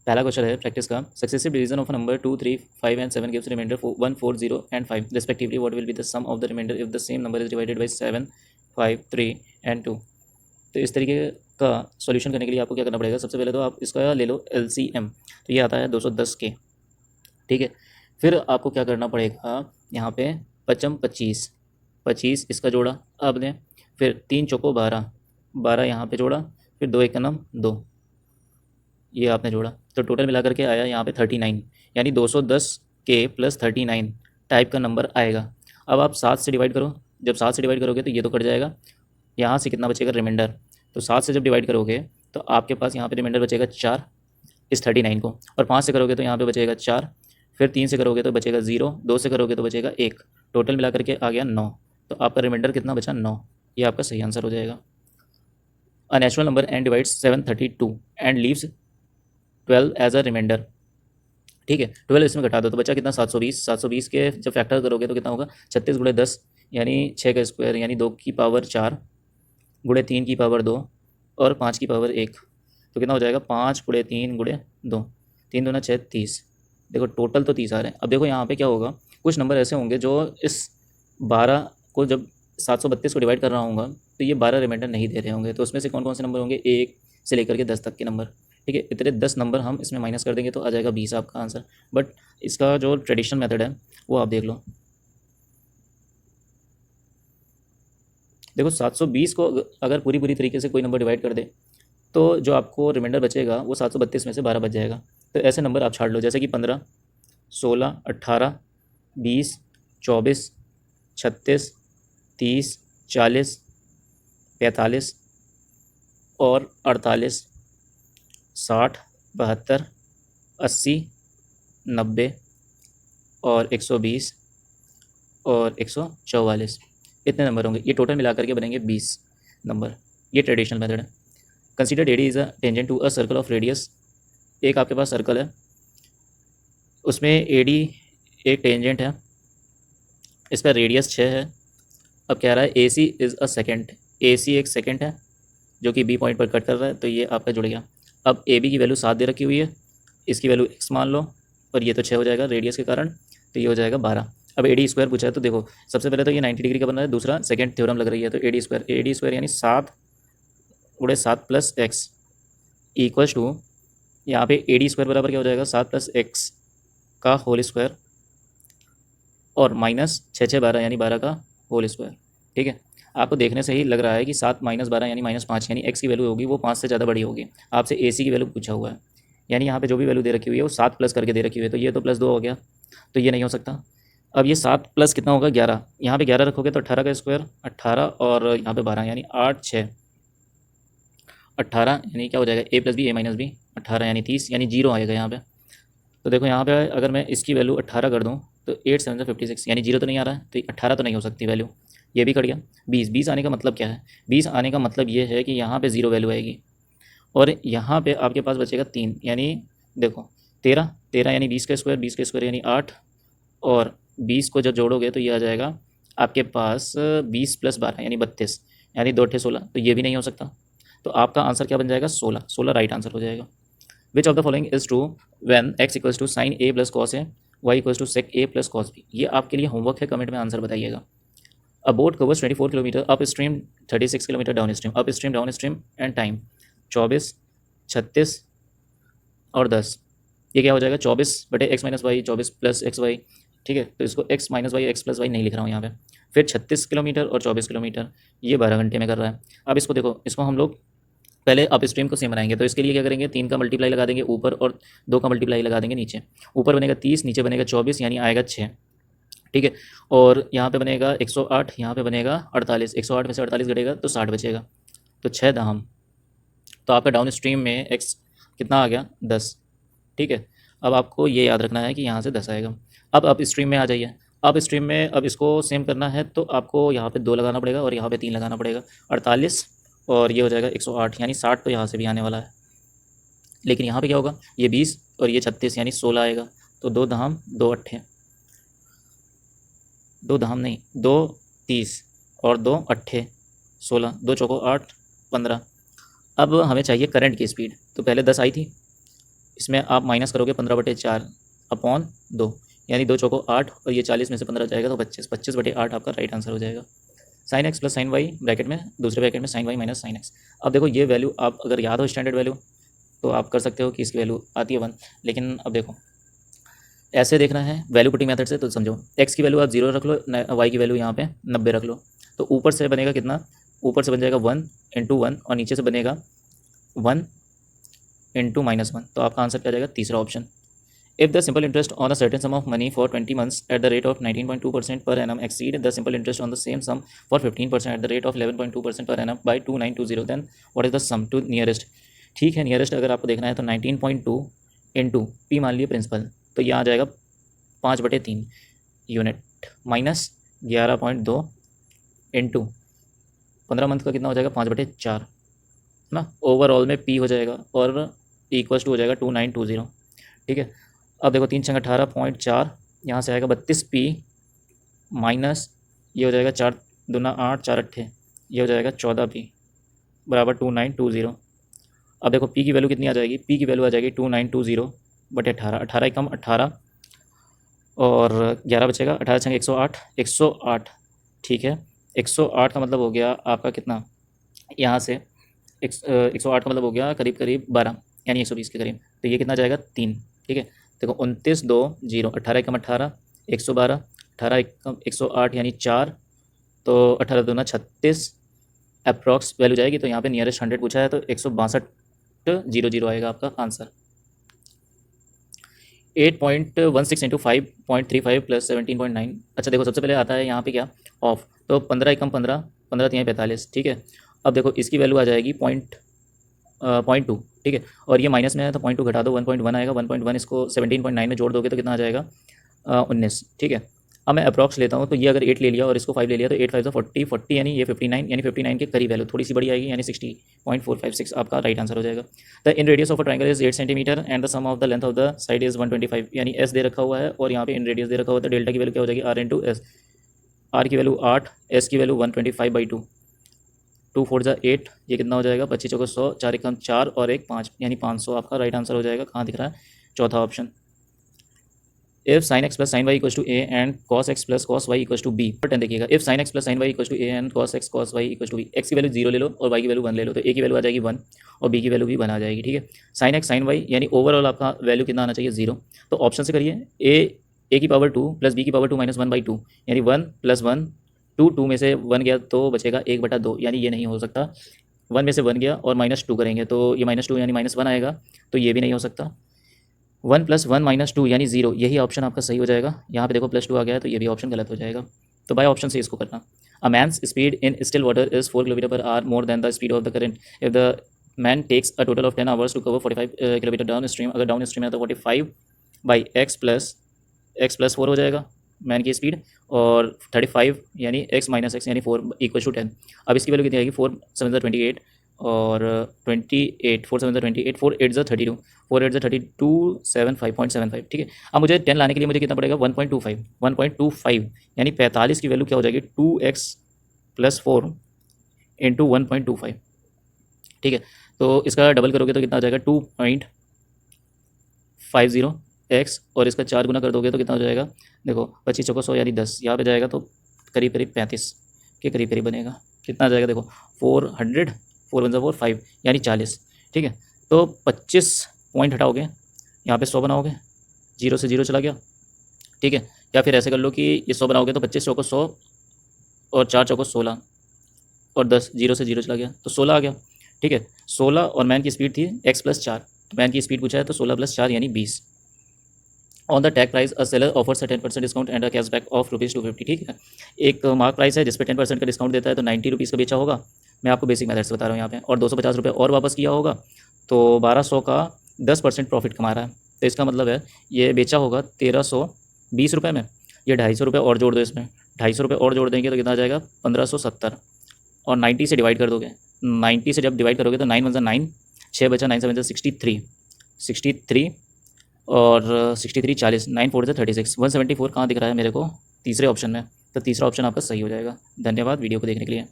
पहला क्वेश्चन है प्रैक्टिस का, successive division of number 2, 3, 5 and 7 gives remainder 1, 4, 0 and 5 respectively, what will be the sum of the remainder if the same number is divided by 7, 5, 3 and 2। तो इस तरीके का solution करने के लिए आपको क्या करना पड़ेगा, सबसे पहले तो आप इसका ले लो LCM, तो ये आता है 210 के, ठीक है। फिर आपको क्या करना पड़ेगा, यहाँ पे 55 25 25 इसका जोड़ा आपने, फिर 3 चौको 12 12 यहाँ पे जोड़ा, फिर 2 1 नम 2, ये आपने जोड़ा, तो टोटल मिला करके आया यहाँ पे 39, यानी 210 के प्लस 39 टाइप का नंबर आएगा। अब आप 7 से डिवाइड करो, जब 7 से डिवाइड करोगे तो ये तो कट जाएगा, यहाँ से कितना बचेगा रिमाइंडर, तो 7 से जब डिवाइड करोगे तो आपके पास यहाँ पे रिमाइंडर बचेगा 4 इस 39 को, और 5 से करोगे तो यहाँ पे बचेगा 4, फिर 3 से करोगे तो बचेगा 0, 2 से करोगे तो बचेगा 1, टोटल मिला करके आ गया 9, तो आपका रिमाइंडर कितना बचा 9, ये आपका सही आंसर हो जाएगा। A natural number and divides 732 and leaves 12 as a remainder, ठीक है। 12 इसमें घटा दो तो बचा कितना 720, 720 के जब फैक्टर करोगे तो कितना होगा 36 गुणे 10 यानी 6 का स्क्वायर, यानी 2 की पावर 4 गुणे 3 की पावर 2 और 5 की पावर 1, तो कितना हो जाएगा 5 गुणे 3 गुणे 2, 3 दूना 6 30, देखो टोटल तो 30 आ रहे हैं। अब देखो यहाँ पे क्या होगा, कुछ नंबर ऐसे होंगे जो इस 12 को जब 732 को डिवाइड कर रहा हूँ तो ये 12 रिमाइंडर नहीं दे रहे होंगे, तो उसमें से कौन कौन से नंबर होंगे 1 से लेकर के 10 तक के नंबर, ठीक है। इतने 10 नंबर हम इसमें माइनस कर देंगे तो आ जाएगा 20 आपका आंसर। बट इसका जो ट्रेडिशनल मेथड है वो आप देख लो, देखो 720 को अगर पूरी पूरी तरीके से कोई नंबर डिवाइड कर दे तो जो आपको रिमाइंडर बचेगा वो 732 में से 12 बच जाएगा। तो ऐसे नंबर आप छाड़ लो, जैसे कि 15, 16, 18, 20, 24, 36, 30, 40, 45 और 48, 60, 72, 80, 90 और 120 और 144, इतने नंबर होंगे, ये टोटल मिला करके बनेंगे 20 नंबर। ये ट्रेडिशनल मेथड है। Consider AD is a tangent to a circle of radius, एक आपके पास सर्कल है उसमें AD एक टेंजेंट है, इसका रेडियस 6 है। अब कह रहा है AC is a second, AC एक सेकेंड है जो कि B पॉइंट पर कट कर रहा है, तो ये आपका जुड़ गया। अब AB की वैल्यू 7 दे रखी हुई है, इसकी वैल्यू x मान लो, और ये तो 6 हो जाएगा रेडियस के कारण, तो ये हो जाएगा 12। अब AD स्क्वायर पूछा है तो देखो सबसे पहले तो ये 90 डिग्री का बन रहा है, दूसरा सेकंड थ्योरम लग रही है, तो AD स्क्वायर यानी 7 गुणे 7 प्लस एक्स इक्वल्स टू, यहाँ पे AD स्क्वायर बराबर क्या हो जाएगा 7 प्लस एक्स का होल स्क्वायर और माइनस 6 6 12 यानी 12 का होल स्क्वायर, ठीक है। आपको देखने से ही लग रहा है कि 7 माइनस 12 यानी -5, यानी एक्स की वैल्यू होगी वो 5 से ज़्यादा बड़ी होगी। आपसे AC की वैल्यू पूछा हुआ है, यानी यहाँ पे जो भी वैल्यू दे रखी हुई है वो 7 प्लस करके दे रखी हुई है, तो ये तो +2 हो गया, तो ये नहीं हो सकता। अब ये 7 प्लस कितना होगा 11, यहाँ पे 11 रखोगे तो 18 का स्क्वायर 18 और यहाँ पे 12 यानी 8 6 18, यानी क्या हो जाएगा A + B A - B 18 यानी 30, यानी 0 आएगा यहाँ पे। तो देखो यहाँ पे अगर मैं इसकी वैल्यू 18 कर दूँ तो 8 7 56, यानी 0 तो नहीं आ रहा है, तो 18 तो नहीं हो सकती वैल्यू, ये भी कट गया। 20 आने का मतलब क्या है, 20 आने का मतलब ये है कि यहाँ पे 0 वैल्यू आएगी और यहाँ पे आपके पास बचेगा 3, यानी देखो 13 यानी 20 का स्क्वायर, 20 का स्क्वायर यानी 8, और 20 को जब जोड़ोगे तो ये आ जाएगा आपके पास 20 + 12 यानी 32, यानी 2 8 16, तो ये भी नहीं हो सकता। तो आपका आंसर क्या बन जाएगा 16 राइट आंसर हो जाएगा। Which of the following is true when x equals to sin A + cos A, y equals to sec A + cos B, ये आपके लिए होमवर्क है, कमेंट में आंसर बताइएगा। अ boat covers 24 kilometre up stream, 36 kilometre down stream and time 24, 36 और 10, ये क्या हो जाएगा 24/x - y, 24 + xy, ठीक है। तो इसको x - y x + y नहीं लिख रहा हूँ यहाँ पे। फिर 36 किलोमीटर और 24 किलोमीटर, ये 12 घंटे में कर रहा है। अब इसको देखो, इसको हम लोग पहले अप स्ट्रीम को सेम बनाएंगे, तो इसके लिए क्या करेंगे 3 का मल्टीप्लाई लगा देंगे ऊपर और 2 का मल्टीप्लाई लगा देंगे नीचे। ऊपर बनेगा 30, नीचे बनेगा 24, यानी आएगा 6, ठीक है। और यहाँ पे बनेगा 108, यहाँ पे बनेगा 48, 108 में से 48 घटेगा तो 60 बचेगा, तो 6 दहम, तो आपका डाउन स्ट्रीम में x कितना आ गया 10, ठीक है। अब आपको ये याद रखना है कि यहाँ से 10 आएगा। अब अप स्ट्रीम में आ जाइए, अप स्ट्रीम में अब इसको सेम करना है तो आपको यहाँ पे 2 लगाना पड़ेगा और यहाँ पे 3 लगाना पड़ेगा, 48 और ये हो जाएगा 108, यानी 60 तो यहाँ से भी आने वाला है। लेकिन यहाँ पे क्या होगा, ये 20 और ये 36 यानी 16 आएगा, तो 2 दहम 2 अट्ठे, 2 दहम नहीं 2 30 और 2 अट्ठे 16, 2 चौको 8 15। अब हमें चाहिए करंट की स्पीड, तो पहले 10 आई थी, इसमें आप माइनस करोगे 15/4 अपॉन 2, यानी 2 चौको 8 और ये 40 में से 15 जाएगा तो 25, 25/8 आपका राइट आंसर हो जाएगा। Sine x plus sine y bracket में, दूसरे ब्रैकेट में sine y minus sine x. अब देखो ये वैल्यू आप अगर याद हो स्टैंडर्ड वैल्यू तो आप कर सकते हो कि इसकी वैल्यू आती है 1, लेकिन अब देखो ऐसे देखना है वैल्यू पुटिंग मेथड से, तो समझो एक्स की वैल्यू आप 0 रख लो, वाई की वैल्यू यहाँ पे 90 रख लो, तो ऊपर से बनेगा कितना, ऊपर से बन जाएगा 1 × 1 और नीचे से बनेगा 1 × -1, तो आपका आंसर क्या जाएगा, तीसरा option. If the simple interest on a certain sum of money for 20 months at the rate of 19.2% per annum exceed the simple interest on the same sum for 15% at the rate of 11.2% per annum by 2920, then what is the sum to nearest। ठीक है, nearest अगर आपको देखना है तो 19.2 into P मान लिए principal, तो ये आ जाएगा 5/3 यूनिट माइनस 11.2 इंटू 15 मंथ का कितना हो जाएगा 5/4 ना, ओवरऑल में पी हो जाएगा और इक्वल्स टू हो जाएगा 2920। ठीक है, अब देखो 3 × 18.4 यहाँ से आएगा 32p माइनस ये हो जाएगा 4 दूना 8 4 अट्ठे, ये हो जाएगा 14p बराबर 2920। अब देखो p की वैल्यू कितनी आ जाएगी, p की वैल्यू आ जाएगी 2920/18, 18 कम 18 और 11 बचेगा, 18 × 108, 108। ठीक है, 108 का मतलब हो गया आपका कितना, यहाँ से 108 का मतलब हो गया करीब करीब 12 यानी 120 के करीब, तो ये कितना जाएगा 3। ठीक है, देखो 29 2 0, 18 कम 18 112, 18 कम 108 यानी 4, तो 18 दूना 36 अप्रॉक्स वैल्यू जाएगी, तो यहाँ पे नियरेस्ट 100 पूछा है तो 162.00 आएगा आपका आंसर। 8.16 × 5.35 प्लस 17.9। अच्छा देखो सबसे पहले आता है यहाँ पे क्या, ऑफ, तो 15 कम 15, 15 3 45। ठीक है, अब देखो इसकी वैल्यू आ जाएगी 0.2। ठीक है, और ये माइनस में है तो 0.2 घटा दो 1.1 आएगा, 1.1 इसको 17.9 में जोड़ दोगे तो कितना आ जाएगा 19। ठीक है, अब मैं अप्रॉक्स लेता हूँ, तो ये अगर 8 ले लिया और इसको 5 ले लिया तो 8 5 40 40 यानी ये 59 यानी 59 के करीब वैल्यू, थोड़ी सी बड़ी आएगी यानी 60.456 आपका राइट आंसर हो जाएगा। The in radius of a triangle is 8 centimetre and the sum of the length of the side is 125, यानी एस दे रखा हुआ है और यहाँ पे इन रेडियस दे रखा हुआ है, तो डेल्टा की वैल्यू क्या हो जाएगी r × s, r की वैल्यू 8, s की वैल्यू 125/2, 2 4 जा 8, ये कितना हो जाएगा 25 चौको 100, 4 एकम 4 और 1 5 यानी 500 आपका राइट आंसर हो जाएगा। कहाँ दिख रहा है, चौथा option. If sin x plus sine y equals to A and cos x plus cos y equals to B, 10 देखिएगा, if sin x plus sine y equals to A and cos x cos y equals to B, x की value 0 ले लो और y की value 1 ले लो, तो a की value आ जाएगी 1 और b की वैल्यू भी 1 आ जाएगी। ठीक है, sin x sin y यानी ओवरऑल आपका वैल्यू कितना आना चाहिए 0, तो ऑप्शन से करिए a की पावर 2 प्लस b की पावर 2 माइनस 1/2 यानी 1 + 1 2, 2 में से 1 गया तो बचेगा 1/2, यानी ये नहीं हो सकता, 1 में से 1 गया और -2 करेंगे तो ये -2 यानी -1 आएगा, तो ये भी नहीं हो सकता। 1 + 1 - 2 यानी 0, यही ऑप्शन आपका सही हो जाएगा। यहाँ पे देखो +2 आ गया है तो ये भी ऑप्शन गलत हो जाएगा, तो बाय ऑप्शन से इसको करना। A man's speed in still water is 4 km/h more than the speed of the current if the man takes a total of 10 hours to cover 45 km downstream, अगर downstream है तो 45/x + 4 हो जाएगा man की speed, और 35 यानी x - x यानी 4 = 10। अब इसकी वैल्यू कितनी आएगी, 4 7 28 और 28, 4 7 28, 4 8 32, 4 8 32 75.75। ठीक है, अब मुझे 10 लाने के लिए मुझे कितना पड़ेगा 1.25 यानी 45 की वैल्यू क्या हो जाएगी 2x + 4 इंटू 1.25। ठीक है, तो इसका डबल करोगे तो कितना आ जाएगा 2.50x और इसका 4 गुना कर दोगे तो कितना हो जाएगा, देखो 25 चौको 100 यानी 10, यहाँ पे जाएगा तो करीब करीब 35 के करीब करीब बनेगा, कितना आ जाएगा देखो 400, 4 × 4 5 यानी 40। ठीक है, तो 25 पॉइंट हटाओगे यहाँ पे 100 बनाओगे, 0 से 0 चला गया। ठीक है, या फिर ऐसे कर लो कि ये 100 बनाओगे तो 25 चौको 100 और 4 चौको 16 और 10, 0 से 0 चला गया तो 16 आ गया। ठीक है, 16 और मैन की स्पीड थी x + 4, तो मैन की स्पीड पूछा है तो 16 + 4 यानी 20। On the tag price a seller offers a 10% discount and a cashback of ₹250। ठीक है, एक मार्क प्राइस है जिस पे 10% का डिस्काउंट देता है तो 90 रुपीज़ का बेचा होगा, मैं आपको बेसिक मेथड से बता रहा हूँ यहाँ पे, और 250 रुपये और वापस किया होगा तो 1200 का 10% प्रॉफिट कमा रहा है, तो इसका मतलब है ये बेचा होगा 1320 रुपये में, ये 250 रुपये और जोड़ दो, इसमें 250 रुपये और जोड़ देंगे तो कितना आ जाएगा 1570, और 90 से डिवाइड कर दोगे, 90 से जब डिवाइड करोगे तो 9 × 9 6 बचा, 9 7 63 63 और 63 40, 9 4 36, 174 कहाँ दिख रहा है मेरे को, तीसरे ऑप्शन में, तो तीसरा ऑप्शन आपका सही हो जाएगा। धन्यवाद वीडियो को देखने के लिए।